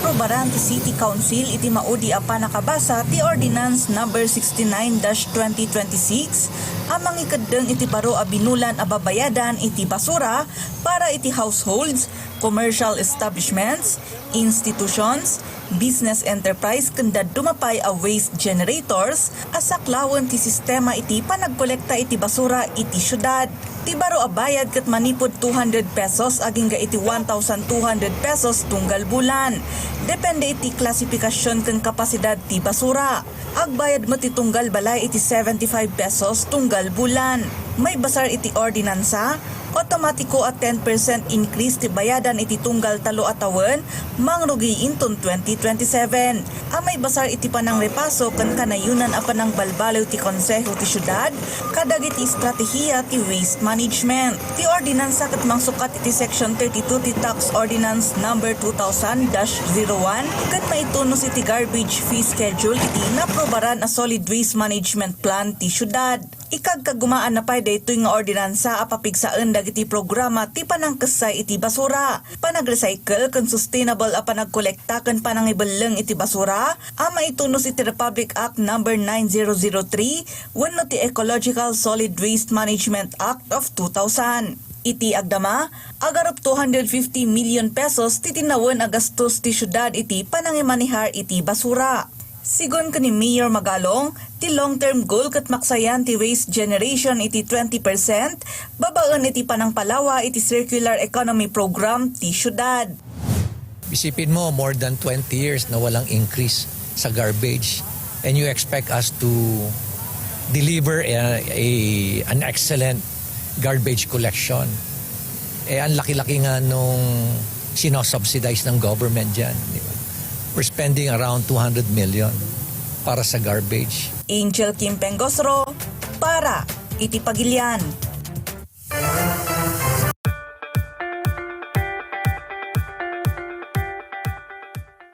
Inaprobaran ti City Council iti maudi a panakabasa ti Ordinance number 69-2026 amang ikaddeng iti baro a binulan a babayadan iti basura para iti households, commercial establishments, institutions, business enterprise kanda dumapay a waste generators asaklawon ti sistema iti panagkolekta iti basura iti syudad. Ti baro a bayad ket manipod 200 pesos aging ga iti 1,200 pesos tunggal bulan. Depende iti klasifikasyon ken kapasidad ti basura. Agbayad mo ti tunggal balay iti 75 pesos tunggal bulan. May basar iti ordinansa, otomatiko at 10% increase ti bayadan iti tunggal talo atawen mangrugi inton 2027. Amay basar iti panang repaso ken kanayunan a panang balbalaw ti konseho ti syudad kadag iti estratehiya ti waste management. Ti ordinansa ket mangsukat iti section 32 ti tax ordinance number 2000-01 ket maitunos iti garbage fee schedule iti naprobaran a solid waste management plan ti syudad. Ikagkagumaan na pay daytoy nga ordinansa a papigsaan dagiti programa ti panangkasay iti basura, panagrecycle ken sustainable a panagkolekta ken panangibeleng iti basura, a maitunos iti Republic Act number 9003 wenno ti Ecological Solid Waste Management Act of 2000. Iti agdama, agarop 250 million pesos titinawon a gastos ti syudad iti panangimanihar iti basura. Sigon ka ni Mayor Magalong, ti long-term goal kat maksayan ti waste generation iti 20%, babaan iti panangpalawa iti circular economy program ti syudad. Isipin mo, more than 20 years na walang increase sa garbage and you expect us to deliver an excellent garbage collection. Ang laki-laki nga nung sinosubsidize ng government dyan, di ba? We're spending around 200 million para sa garbage. Angel Kim Pengosro para iti Pagilian.